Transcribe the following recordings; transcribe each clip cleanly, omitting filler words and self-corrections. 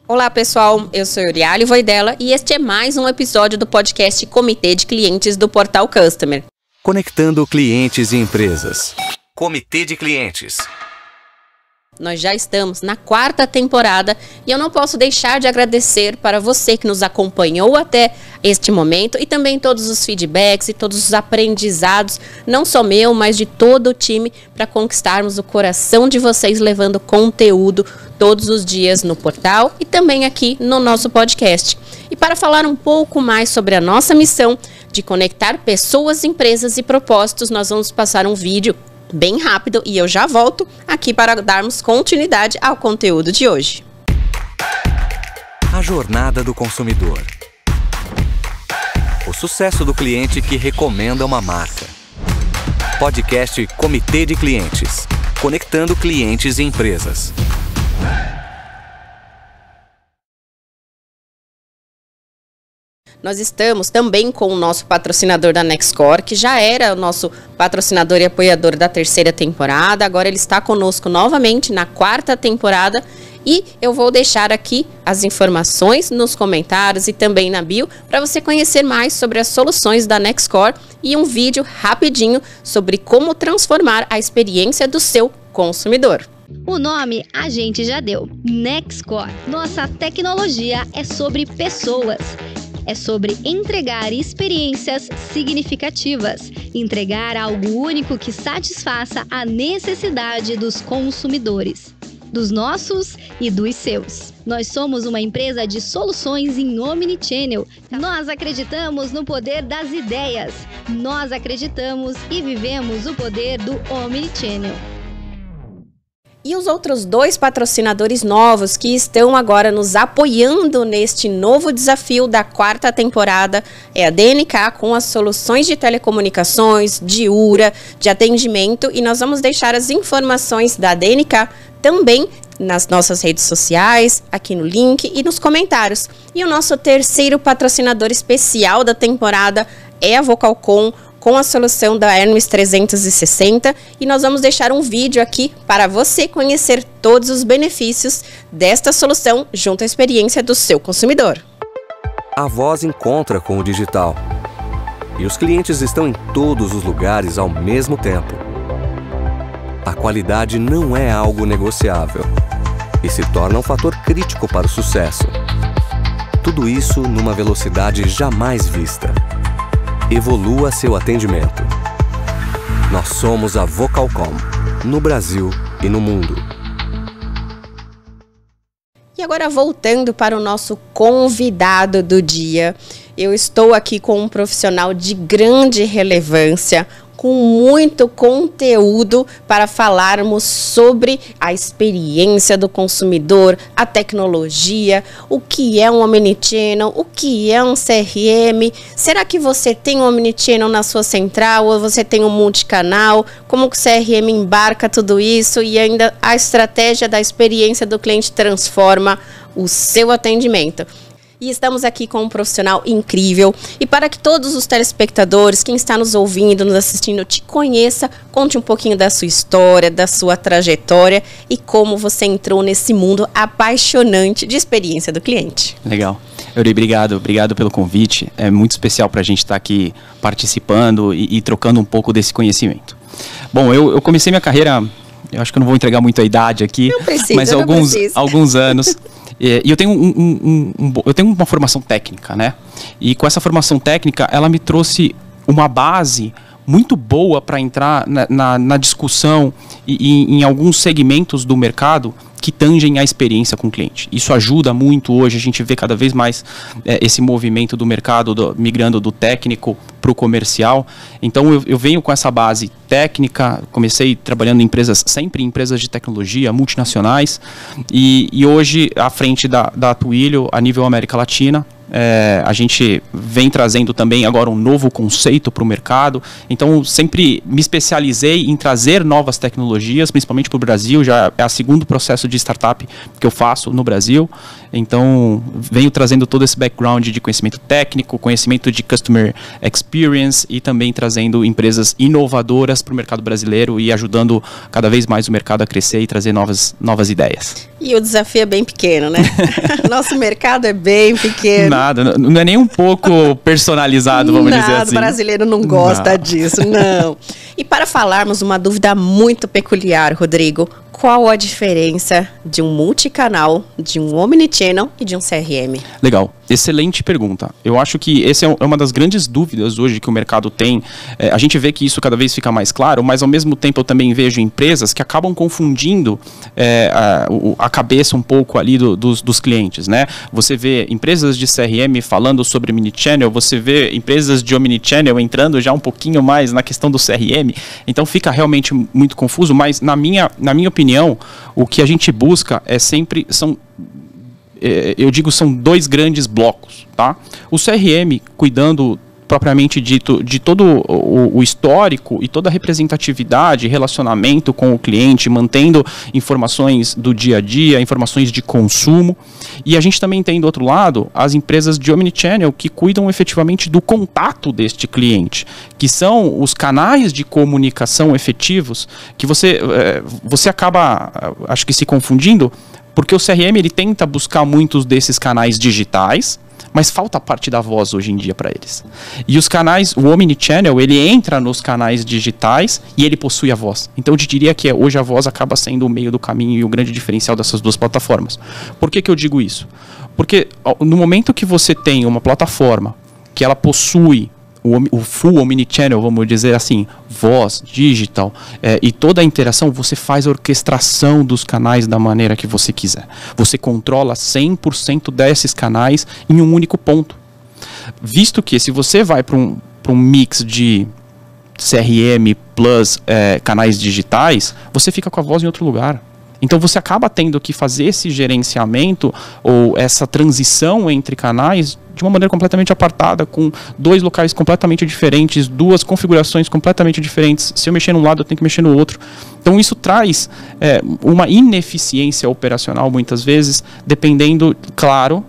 Olá pessoal, eu sou Euriale Voidella e este é mais um episódio do podcast Comitê de Clientes do Portal Customer. Conectando clientes e empresas. Comitê de Clientes. Nós já estamos na 4ª temporada e eu não posso deixar de agradecer para você que nos acompanhou até este momento e também todos os feedbacks e todos os aprendizados, não só meu, mas de todo o time, para conquistarmos o coração de vocês levando conteúdo todos os dias no portal e também aqui no nosso podcast. E para falar um pouco mais sobre a nossa missão de conectar pessoas, empresas e propósitos, nós vamos passar um vídeo bem rápido e eu já volto aqui para darmos continuidade ao conteúdo de hoje. A jornada do consumidor. O sucesso do cliente que recomenda uma marca. Podcast Comitê de Clientes. Conectando clientes e empresas. Nós estamos também com o nosso patrocinador da Nexcore, que já era o nosso patrocinador e apoiador da 3ª temporada. Agora ele está conosco novamente na 4ª temporada. E eu vou deixar aqui as informações nos comentários e também na bio para você conhecer mais sobre as soluções da Nexcore e um vídeo rapidinho sobre como transformar a experiência do seu consumidor. O nome a gente já deu, Nexcore. Nossa tecnologia é sobre pessoas. É sobre entregar experiências significativas, entregar algo único que satisfaça a necessidade dos consumidores, dos nossos e dos seus. Nós somos uma empresa de soluções em Omnichannel. Nós acreditamos no poder das ideias. Nós acreditamos e vivemos o poder do Omnichannel. E os outros 2 patrocinadores novos que estão agora nos apoiando neste novo desafio da 4ª temporada é a DNK com as soluções de telecomunicações, de URA, de atendimento, e nós vamos deixar as informações da DNK também nas nossas redes sociais, aqui no link e nos comentários. E o nosso 3º patrocinador especial da temporada é a Vocalcom, com a solução da Hermes 360, e nós vamos deixar um vídeo aqui para você conhecer todos os benefícios desta solução junto à experiência do seu consumidor. A voz encontra com o digital. E os clientes estão em todos os lugares ao mesmo tempo. A qualidade não é algo negociável e se torna um fator crítico para o sucesso. Tudo isso numa velocidade jamais vista. Evolua seu atendimento. Nós somos a Vocalcom, no Brasil e no mundo. E agora voltando para o nosso convidado do dia, eu estou aqui com um profissional de grande relevância, com muito conteúdo para falarmos sobre a experiência do consumidor, a tecnologia, o que é um Omnichannel, o que é um CRM. Será que você tem um Omnichannel na sua central ou você tem um multicanal? Como que o CRM embarca tudo isso e ainda a estratégia da experiência do cliente transforma o seu atendimento? E estamos aqui com um profissional incrível. E para que todos os telespectadores, quem está nos ouvindo, nos assistindo, te conheça, conte um pouquinho da sua história, da sua trajetória e como você entrou nesse mundo apaixonante de experiência do cliente. Legal. Euri, obrigado pelo convite. É muito especial para a gente estar aqui participando e trocando um pouco desse conhecimento. Bom, eu comecei minha carreira, eu acho que eu não vou entregar muito a idade aqui, não precisa, mas alguns anos. E eu tenho eu tenho uma formação técnica, né? E com essa formação técnica, ela me trouxe uma base muito boa para entrar na discussão e em alguns segmentos do mercado que tangem a experiência com o cliente. Isso ajuda muito hoje, a gente vê cada vez mais esse movimento do mercado migrando do técnico para o comercial. Então eu venho com essa base técnica, comecei trabalhando em sempre em empresas de tecnologia, multinacionais, e hoje à frente da Twilio, a nível América Latina. A gente vem trazendo também agora um novo conceito para o mercado. Então sempre me especializei em trazer novas tecnologias, principalmente para o Brasil. Já é o segundo processo de startup que eu faço no Brasil. Então venho trazendo todo esse background de conhecimento técnico, conhecimento de customer experience e também trazendo empresas inovadoras para o mercado brasileiro e ajudando cada vez mais o mercado a crescer e trazer novas ideias. E o desafio é bem pequeno, né? Nosso mercado é bem pequeno. Nada, não é nem um pouco personalizado, vamos dizer assim. O brasileiro não gosta disso, não. E para falarmos uma dúvida muito peculiar, Rodrigo, qual a diferença de um multicanal, de um omnichannel e de um CRM? Legal, excelente pergunta. Eu acho que essa é uma das grandes dúvidas hoje que o mercado tem. A gente vê que isso cada vez fica mais claro, mas ao mesmo tempo eu também vejo empresas que acabam confundindo a cabeça um pouco ali dos clientes, né? Você vê empresas de CRM falando sobre omnichannel, você vê empresas de omnichannel entrando já um pouquinho mais na questão do CRM, então fica realmente muito confuso, mas na minha opinião, o que a gente busca é sempre, são dois grandes blocos, tá? O CRM cuidando propriamente dito de todo o histórico e toda a representatividade, relacionamento com o cliente, mantendo informações do dia a dia, informações de consumo. E a gente também tem do outro lado as empresas de omnichannel que cuidam efetivamente do contato deste cliente, que são os canais de comunicação efetivos que você acaba, acho que se confundindo, porque o CRM ele tenta buscar muitos desses canais digitais, mas falta a parte da voz hoje em dia para eles. E os canais, o omnichannel, ele entra nos canais digitais e ele possui a voz. Então eu diria que hoje a voz acaba sendo o meio do caminho e o grande diferencial dessas duas plataformas. Por que eu digo isso? Porque no momento que você tem uma plataforma que ela possui o full omnichannel, vamos dizer assim, voz, digital, e toda a interação, você faz a orquestração dos canais da maneira que você quiser. Você controla 100% desses canais em um único ponto. Visto que se você vai para um mix de CRM plus canais digitais, você fica com a voz em outro lugar. Então você acaba tendo que fazer esse gerenciamento ou essa transição entre canais de uma maneira completamente apartada, com dois locais completamente diferentes, duas configurações completamente diferentes. Se eu mexer num lado, eu tenho que mexer no outro. Então isso traz uma ineficiência operacional muitas vezes, dependendo, claro,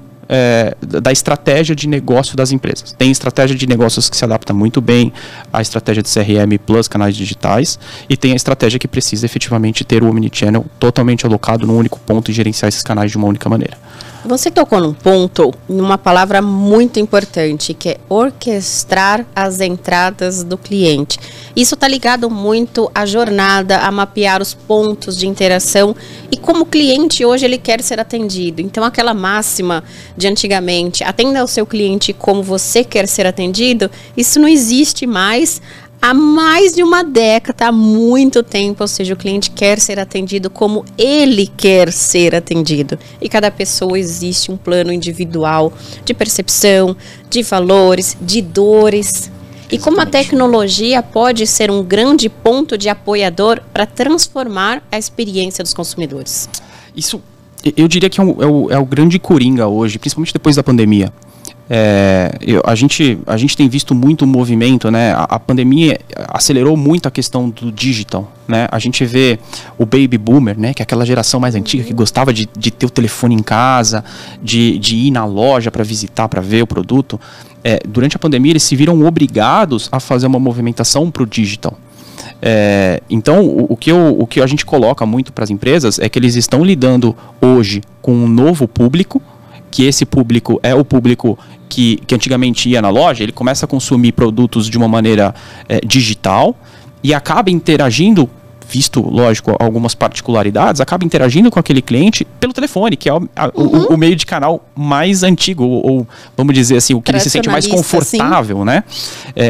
da estratégia de negócio das empresas. Tem estratégia de negócios que se adapta muito bem à estratégia de CRM plus canais digitais, e tem a estratégia que precisa efetivamente ter o omnichannel totalmente alocado num único ponto e gerenciar esses canais de uma única maneira. Você tocou num ponto, numa palavra muito importante, que é orquestrar as entradas do cliente. Isso está ligado muito à jornada, a mapear os pontos de interação e como o cliente hoje ele quer ser atendido. Então aquela máxima de antigamente, atenda o seu cliente como você quer ser atendido, isso não existe mais há mais de uma década, há muito tempo. Ou seja, o cliente quer ser atendido como ele quer ser atendido. E cada pessoa existe um plano individual de percepção, de valores, de dores. E como a tecnologia pode ser um grande ponto de apoiador para transformar a experiência dos consumidores. Isso, eu diria que é o grande coringa hoje, principalmente depois da pandemia. A gente tem visto muito movimento, né? A pandemia acelerou muito a questão do digital, né? A gente vê o baby boomer, né? Que é aquela geração mais antiga que gostava de ter o telefone em casa, de ir na loja para visitar, para ver o produto. Durante a pandemia eles se viram obrigados a fazer uma movimentação para o digital. Então o que a gente coloca muito para as empresas é que eles estão lidando hoje com um novo público, que esse público é o público que antigamente ia na loja, ele começa a consumir produtos de uma maneira digital e acaba interagindo, visto, lógico, algumas particularidades, acaba interagindo com aquele cliente pelo telefone, que é o meio de canal mais antigo, ou vamos dizer assim, o que ele se sente mais confortável, sim, né?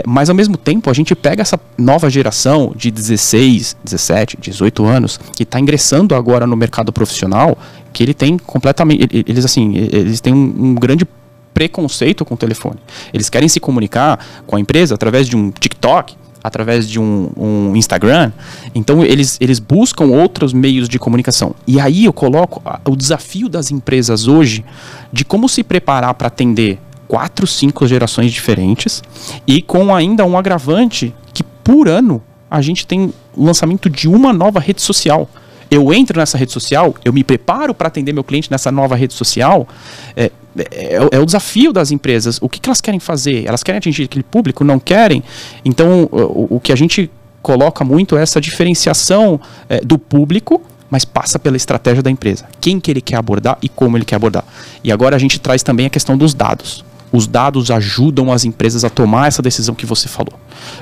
Mas ao mesmo tempo, a gente pega essa nova geração de 16, 17, 18 anos, que está ingressando agora no mercado profissional, que ele tem completamente, eles têm um grande preconceito com o telefone. Eles querem se comunicar com a empresa através de um TikTok, através de um Instagram. Então eles buscam outros meios de comunicação. E aí eu coloco o desafio das empresas hoje de como se preparar para atender 4, 5 gerações diferentes, e com ainda um agravante que por ano a gente tem o lançamento de uma nova rede social. Eu entro nessa rede social, eu me preparo para atender meu cliente nessa nova rede social. É o desafio das empresas. O que elas querem fazer? Elas querem atingir aquele público? Não querem? Então, o que a gente coloca muito é essa diferenciação do público, mas passa pela estratégia da empresa. Quem que ele quer abordar e como ele quer abordar. E agora a gente traz também a questão dos dados. Os dados ajudam as empresas a tomar essa decisão que você falou.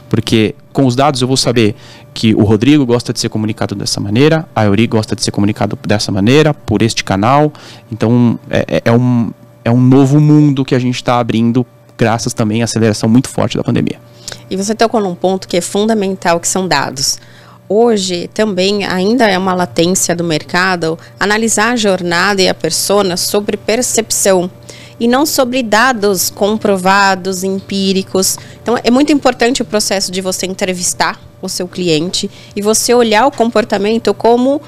Porque com os dados eu vou saber que o Rodrigo gosta de ser comunicado dessa maneira, a Euri gosta de ser comunicado dessa maneira, por este canal. Então é um novo mundo que a gente está abrindo, graças também à aceleração muito forte da pandemia. E você tocou num ponto que é fundamental, que são dados. Hoje também ainda é uma latência do mercado analisar a jornada e a persona sobre percepção e não sobre dados comprovados, empíricos. Então é muito importante o processo de você entrevistar o seu cliente e você olhar o comportamento como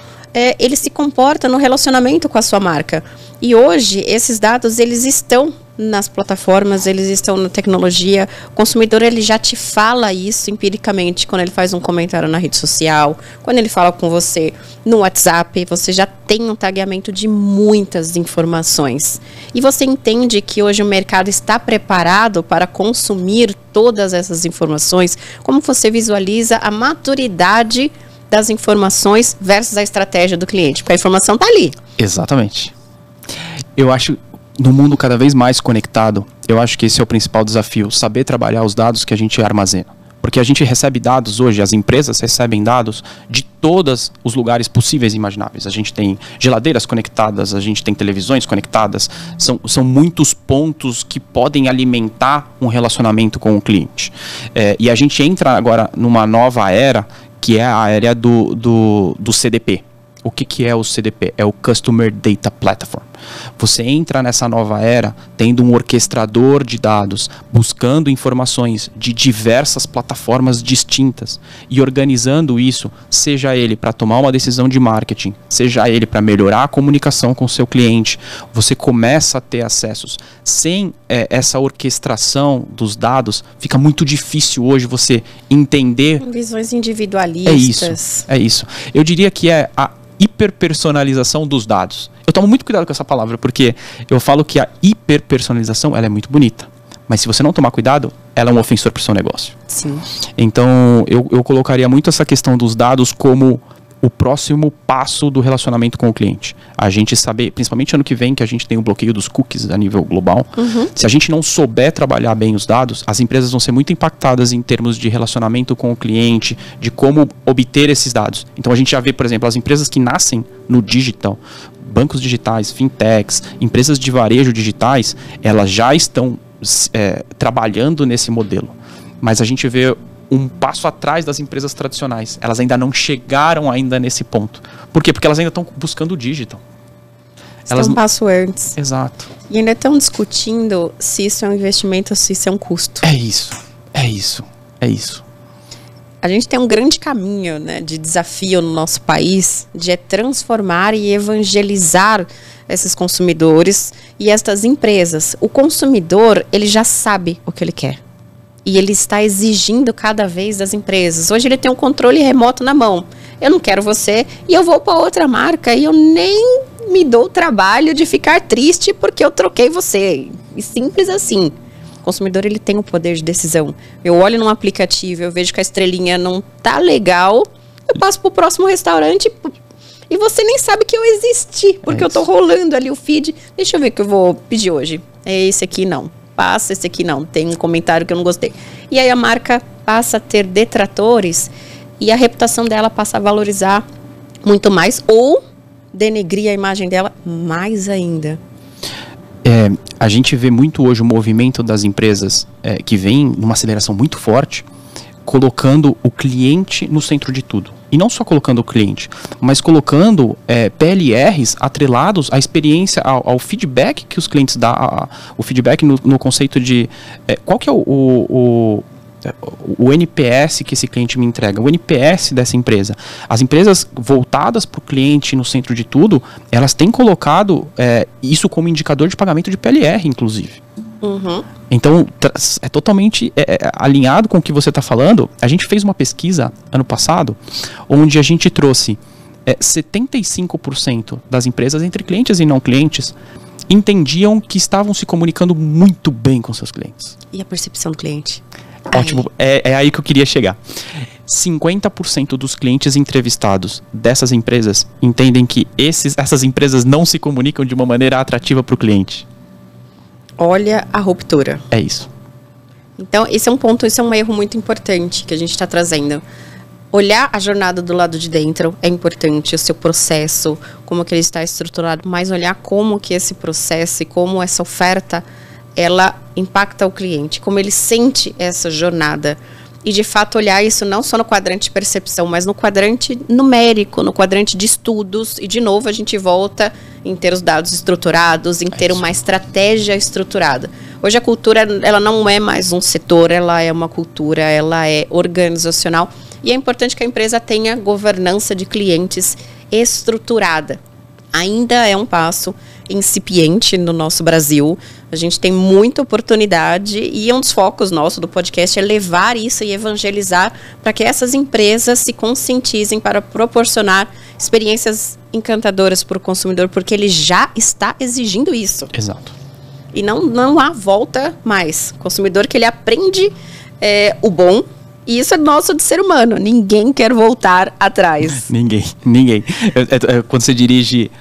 ele se comporta no relacionamento com a sua marca. E hoje esses dados eles estão nas plataformas, eles estão na tecnologia. O consumidor ele já te fala isso empiricamente quando ele faz um comentário na rede social, quando ele fala com você no WhatsApp, você já tem um tagueamento de muitas informações. E você entende que hoje o mercado está preparado para consumir todas essas informações? Como você visualiza a maturidade das informações versus a estratégia do cliente? Porque a informação está ali. Exatamente. Eu acho, no mundo cada vez mais conectado, eu acho que esse é o principal desafio, saber trabalhar os dados que a gente armazena. Porque a gente recebe dados hoje, as empresas recebem dados de todos os lugares possíveis e imagináveis. A gente tem geladeiras conectadas, a gente tem televisões conectadas, são muitos pontos que podem alimentar um relacionamento com o cliente. E a gente entra agora numa nova era, que é a era do CDP. O que é o CDP? É o Customer Data Platform. Você entra nessa nova era tendo um orquestrador de dados, buscando informações de diversas plataformas distintas e organizando isso, seja ele para tomar uma decisão de marketing, seja ele para melhorar a comunicação com o seu cliente. Você começa a ter acessos. Sem essa orquestração dos dados, fica muito difícil hoje você entender... Visões individualistas. É isso. Eu diria que é a hiperpersonalização dos dados. Eu tomo muito cuidado com essa palavra, porque eu falo que a hiperpersonalização ela é muito bonita, mas se você não tomar cuidado, ela é um ofensor para o seu negócio. Sim. Então, eu colocaria muito essa questão dos dados como o próximo passo do relacionamento com o cliente. A gente saber, principalmente ano que vem, que a gente tem o bloqueio dos cookies a nível global. Se a gente não souber trabalhar bem os dados, as empresas vão ser muito impactadas em termos de relacionamento com o cliente, de como obter esses dados. Então a gente já vê, por exemplo, as empresas que nascem no digital, bancos digitais, fintechs, empresas de varejo digitais, elas já estão trabalhando nesse modelo. Mas a gente vê um passo atrás das empresas tradicionais. Elas ainda não chegaram ainda nesse ponto. Por quê? Porque elas ainda estão buscando o digital. Elas um passo antes. Exato. E ainda estão discutindo se isso é um investimento ou se isso é um custo. É isso. A gente tem um grande caminho, né, de desafio no nosso país, de transformar e evangelizar esses consumidores e estas empresas. O consumidor, ele já sabe o que ele quer. E ele está exigindo cada vez das empresas. Hoje ele tem um controle remoto na mão. Eu não quero você e eu vou para outra marca e eu nem me dou o trabalho de ficar triste porque eu troquei você. E simples assim. O consumidor ele tem o poder de decisão. Eu olho num aplicativo, eu vejo que a estrelinha não tá legal, eu passo pro próximo restaurante e você nem sabe que eu existi, porque eu tô rolando ali o feed. Deixa eu ver o que eu vou pedir hoje. É esse aqui não. Passa, esse aqui não, tem um comentário que eu não gostei. E aí a marca passa a ter detratores e a reputação dela passa a valorizar muito mais ou denegrir a imagem dela mais ainda. A gente vê muito hoje o movimento das empresas que vem numa aceleração muito forte, colocando o cliente no centro de tudo. E não só colocando o cliente, mas colocando PLRs atrelados à experiência, ao feedback que os clientes dão, o feedback no conceito de qual que é o NPS que esse cliente me entrega, o NPS dessa empresa. As empresas voltadas para o cliente no centro de tudo, elas têm colocado isso como indicador de pagamento de PLR, inclusive. Então, é totalmente alinhado com o que você está falando. A gente fez uma pesquisa ano passado, onde a gente trouxe 75% das empresas, entre clientes e não clientes, entendiam que estavam se comunicando muito bem com seus clientes. E a percepção do cliente? Ótimo, é aí que eu queria chegar. 50% dos clientes entrevistados dessas empresas entendem que essas empresas não se comunicam de uma maneira atrativa para o cliente. Olha a ruptura. É isso. Então, esse é um erro muito importante que a gente está trazendo. Olhar a jornada do lado de dentro é importante, o seu processo, como que ele está estruturado, mas olhar como que esse processo e como essa oferta, ela impacta o cliente, como ele sente essa jornada. E, de fato, olhar isso não só no quadrante de percepção, mas no quadrante numérico, no quadrante de estudos. E, de novo, a gente volta em ter os dados estruturados, em ter uma estratégia estruturada. Hoje, a cultura, ela não é mais um setor, ela é uma cultura, ela é organizacional. E é importante que a empresa tenha governança de clientes estruturada. Ainda é um passo incipiente no nosso Brasil. A gente tem muita oportunidade e um dos focos nosso do podcast é levar isso e evangelizar para que essas empresas se conscientizem para proporcionar experiências encantadoras para o consumidor, porque ele já está exigindo isso. Exato. E não há volta mais. O consumidor que ele aprende o bom. E isso é nosso de ser humano. Ninguém quer voltar atrás. Ninguém. Quando você dirige...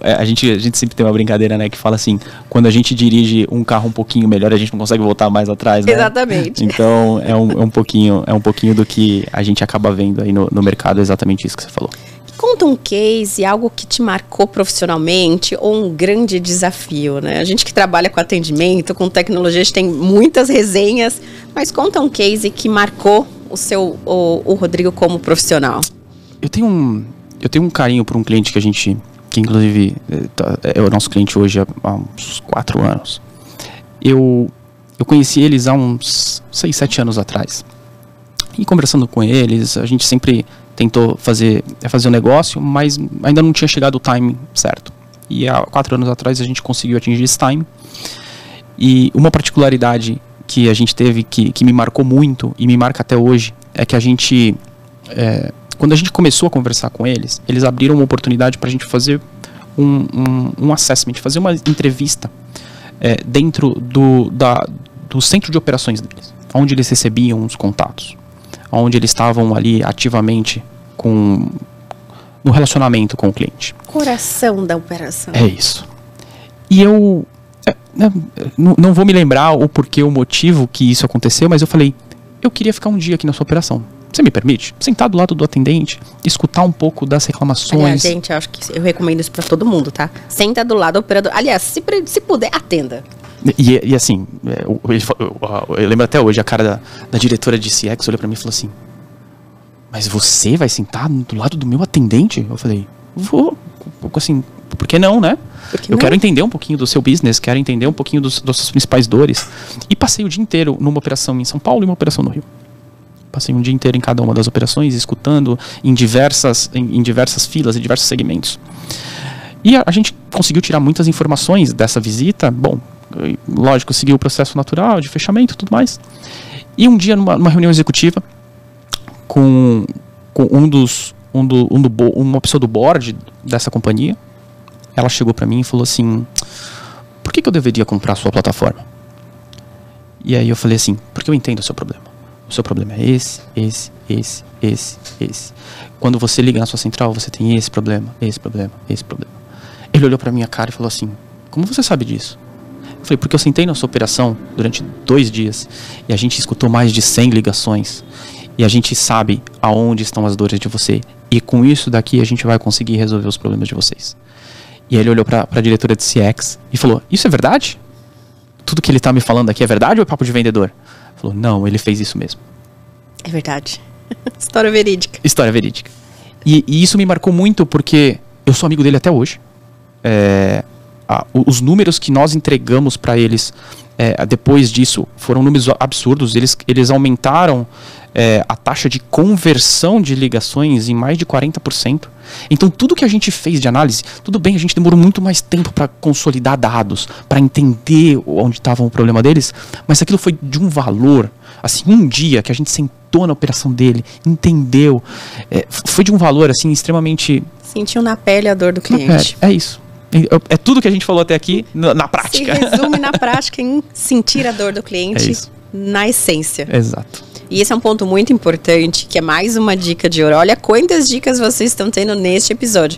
A gente sempre tem uma brincadeira, né? Que fala assim, quando a gente dirige um carro um pouquinho melhor, a gente não consegue voltar mais atrás, né? Exatamente. Então, é um pouquinho do que a gente acaba vendo aí no mercado, exatamente isso que você falou. Conta um case, algo que te marcou profissionalmente ou um grande desafio, né? A gente que trabalha com atendimento, com tecnologia, a gente tem muitas resenhas, mas conta um case que marcou o Rodrigo como profissional. Eu tenho um carinho por um cliente que inclusive é o nosso cliente hoje há uns 4 anos. Eu conheci eles há uns 6, 7 anos atrás. E conversando com eles, a gente sempre tentou fazer um negócio, mas ainda não tinha chegado o timing certo. E há 4 anos atrás a gente conseguiu atingir esse timing. E uma particularidade que a gente teve, que me marcou muito, e me marca até hoje, é que a gente... quando a gente começou a conversar com eles, eles abriram uma oportunidade para a gente fazer um assessment, fazer uma entrevista dentro do centro de operações deles, onde eles recebiam os contatos, onde eles estavam ali ativamente no relacionamento com o cliente. Coração da operação. É isso. E eu não vou me lembrar o porquê, o motivo que isso aconteceu, mas eu falei, eu queria ficar um dia aqui na sua operação. Você me permite? Sentar do lado do atendente, escutar um pouco das reclamações. Aliás, gente, acho que eu recomendo isso pra todo mundo, tá? Senta do lado do operador. Aliás, se puder, atenda. E assim, eu lembro até hoje, a cara da diretora de CX olhou pra mim e falou assim, mas você vai sentar do lado do meu atendente? Eu falei, vou. Assim, por que não, né? Eu quero entender um pouquinho do seu business, quero entender um pouquinho das suas principais dores. E passei o dia inteiro numa operação em São Paulo e uma operação no Rio. Passei um dia inteiro em cada uma das operações, escutando em diversas filas e diversos segmentos. E a gente conseguiu tirar muitas informações dessa visita. Bom, lógico, seguiu o processo natural de fechamento e tudo mais. E um dia, numa reunião executiva, com uma pessoa do board dessa companhia, ela chegou para mim e falou assim, por que eu deveria comprar a sua plataforma? E aí eu falei assim, porque eu entendo o seu problema. O seu problema é esse. Quando você liga na sua central, você tem esse problema. Ele olhou pra minha cara e falou assim, como você sabe disso? Eu falei, porque eu sentei na sua operação durante 2 dias e a gente escutou mais de 100 ligações e a gente sabe aonde estão as dores de você e com isso daqui a gente vai conseguir resolver os problemas de vocês. E ele olhou pra diretora de CX e falou, isso é verdade? Tudo que ele tá me falando aqui é verdade ou é papo de vendedor? Falou, não, ele fez isso mesmo. É verdade. História verídica. História verídica. E isso me marcou muito porque eu sou amigo dele até hoje. Os números que nós entregamos para eles depois disso foram números absurdos. Eles aumentaram a taxa de conversão de ligações em mais de 40%. Então tudo que a gente fez de análise, tudo bem, a gente demorou muito mais tempo para consolidar dados, para entender onde estava o problema deles, mas aquilo foi de um valor, assim, um dia que a gente sentou na operação dele, entendeu, foi de um valor assim extremamente... Sentiu na pele a dor do cliente. É isso. É tudo que a gente falou até aqui na prática. Se resume na prática em sentir a dor do cliente na essência. Exato. E esse é um ponto muito importante, que é mais uma dica de ouro. Olha quantas dicas vocês estão tendo neste episódio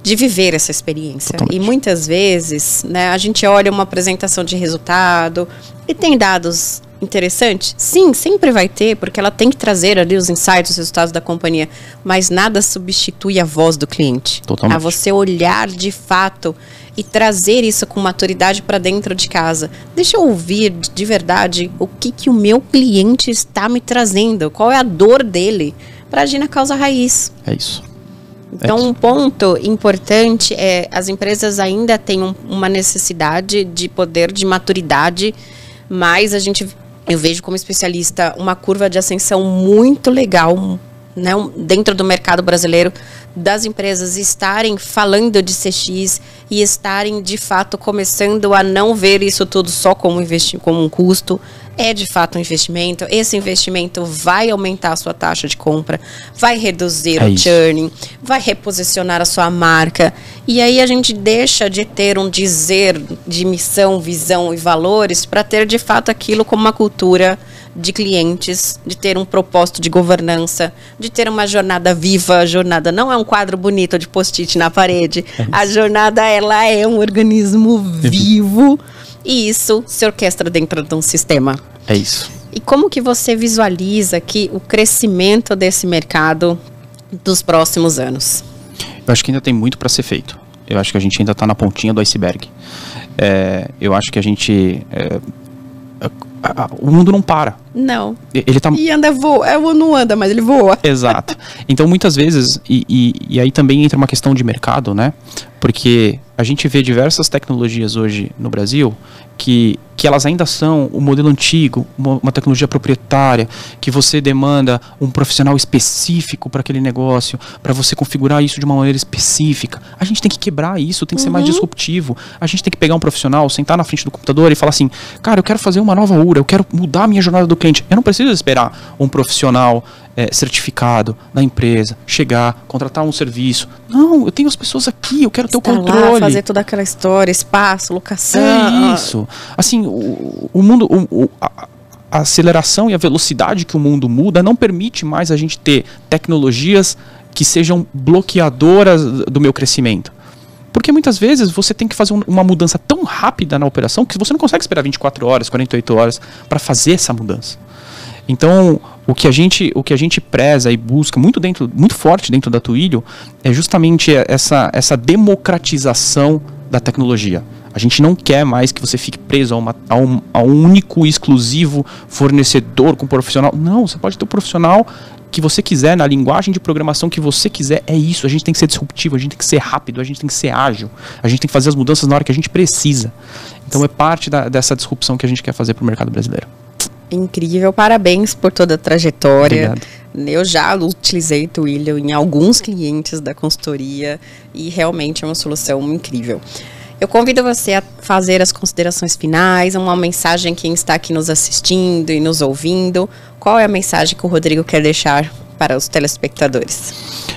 de viver essa experiência. Totalmente. E muitas vezes, né, a gente olha uma apresentação de resultado e tem dados interessantes. Sim, sempre vai ter, porque ela tem que trazer ali os insights, os resultados da companhia. Mas nada substitui a voz do cliente. Totalmente. A você olhar de fato e trazer isso com maturidade para dentro de casa. Deixa eu ouvir de verdade o que o meu cliente está me trazendo. Qual é a dor dele para agir na causa raiz. É isso. Então, um ponto importante é as empresas ainda têm uma necessidade de poder, de maturidade, mas eu vejo como especialista uma curva de ascensão muito legal, né, dentro do mercado brasileiro, das empresas estarem falando de CX e estarem de fato começando a não ver isso tudo só como um custo. É de fato um investimento. Esse investimento vai aumentar a sua taxa de compra, vai reduzir o churning, vai reposicionar a sua marca. E aí a gente deixa de ter um dizer de missão, visão e valores para ter de fato aquilo como uma cultura de clientes, de ter um propósito de governança, de ter uma jornada viva. A jornada não é um quadro bonito de post-it na parede. A jornada, ela é um organismo vivo. E isso se orquestra dentro de um sistema. É isso. E como que você visualiza aqui o crescimento desse mercado dos próximos anos? Eu acho que ainda tem muito para ser feito. Eu acho que a gente ainda está na pontinha do iceberg. Eu acho que a gente... o mundo não para. Não. Ele tá... E voa. Não anda, mas ele voa. Exato. Então, muitas vezes, e aí também entra uma questão de mercado, né? Porque a gente vê diversas tecnologias hoje no Brasil que elas ainda são o modelo antigo, uma tecnologia proprietária, que você demanda um profissional específico para aquele negócio, para você configurar isso de uma maneira específica. A gente tem que quebrar isso, tem que ser mais disruptivo. A gente tem que pegar um profissional, sentar na frente do computador e falar assim, cara, eu quero fazer uma nova URA, eu quero mudar a minha jornada do cliente. Eu não preciso esperar um profissional certificado na empresa, chegar, contratar um serviço. Não, eu tenho as pessoas aqui, eu quero ter o controle. Lá, fazer toda aquela história, espaço, locação. É isso. Assim, o mundo, a aceleração e a velocidade que o mundo muda não permite mais a gente ter tecnologias que sejam bloqueadoras do meu crescimento. Porque muitas vezes você tem que fazer uma mudança tão rápida na operação que você não consegue esperar 24 horas, 48 horas para fazer essa mudança. Então, o que a gente preza e busca muito forte dentro da Twilio é justamente essa democratização da tecnologia. A gente não quer mais que você fique preso a um único e exclusivo fornecedor com profissional. Não, você pode ter um profissional que você quiser, na linguagem de programação que você quiser. É isso, a gente tem que ser disruptivo, a gente tem que ser rápido, a gente tem que ser ágil, a gente tem que fazer as mudanças na hora que a gente precisa. Então é parte dessa disrupção que a gente quer fazer para o mercado brasileiro. Incrível, parabéns por toda a trajetória. Obrigado. Eu já utilizei Twilio em alguns clientes da consultoria e realmente é uma solução incrível. Eu convido você a fazer as considerações finais, uma mensagem a quem está aqui nos assistindo e nos ouvindo. Qual é a mensagem que o Rodrigo quer deixar para os telespectadores?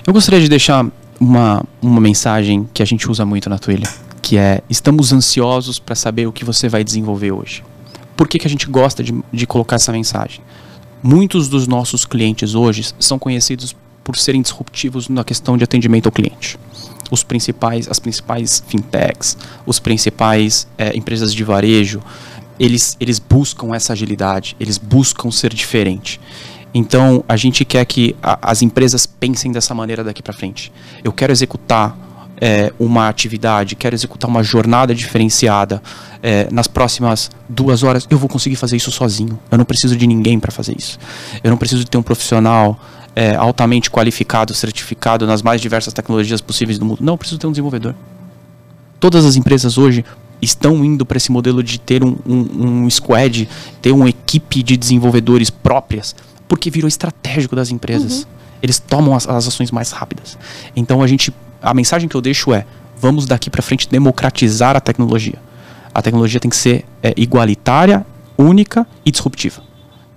Eu gostaria de deixar uma mensagem que a gente usa muito na Twilio, que é: estamos ansiosos para saber o que você vai desenvolver hoje. Por que a gente gosta de colocar essa mensagem? Muitos dos nossos clientes hoje são conhecidos por serem disruptivos na questão de atendimento ao cliente. As principais fintechs, os principais empresas de varejo, eles buscam essa agilidade, eles buscam ser diferente. Então, a gente quer que as empresas pensem dessa maneira daqui para frente. Eu quero executar uma atividade, quero executar uma jornada diferenciada nas próximas 2 horas, eu vou conseguir fazer isso sozinho. Eu não preciso de ninguém para fazer isso. Eu não preciso de ter um profissional altamente qualificado, certificado nas mais diversas tecnologias possíveis do mundo. Não, eu preciso ter um desenvolvedor. Todas as empresas hoje estão indo para esse modelo de ter um squad, ter uma equipe de desenvolvedores próprias, porque virou estratégico das empresas. Eles tomam as ações mais rápidas. Então a mensagem que eu deixo é: vamos daqui para frente democratizar a tecnologia. A tecnologia tem que ser igualitária, única e disruptiva.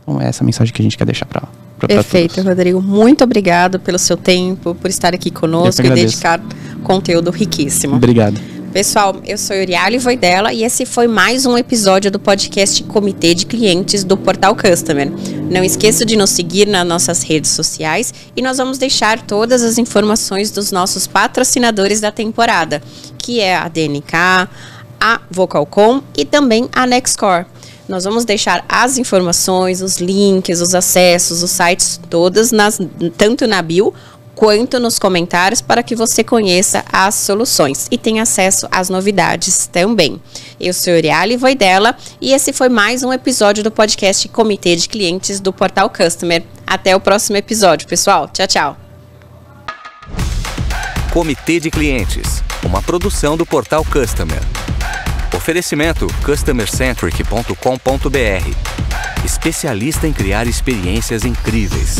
Então é essa a mensagem que a gente quer deixar para Perfeito, todos. Rodrigo. Muito obrigado pelo seu tempo, por estar aqui conosco e dedicar conteúdo riquíssimo. Obrigado. Pessoal, eu sou Euriale Voidella e esse foi mais um episódio do podcast Comitê de Clientes do Portal Customer. Não esqueça de nos seguir nas nossas redes sociais e nós vamos deixar todas as informações dos nossos patrocinadores da temporada, que é a DNK, a Vocalcom e também a Nexcore. Nós vamos deixar as informações, os links, os acessos, os sites todas, tanto na bio quanto nos comentários, para que você conheça as soluções e tenha acesso às novidades também. Eu sou Euriale Voidella e esse foi mais um episódio do podcast Comitê de Clientes do Portal Customer. Até o próximo episódio, pessoal. Tchau, tchau. Comitê de Clientes, uma produção do Portal Customer. Oferecimento customercentric.com.br. Especialista em criar experiências incríveis.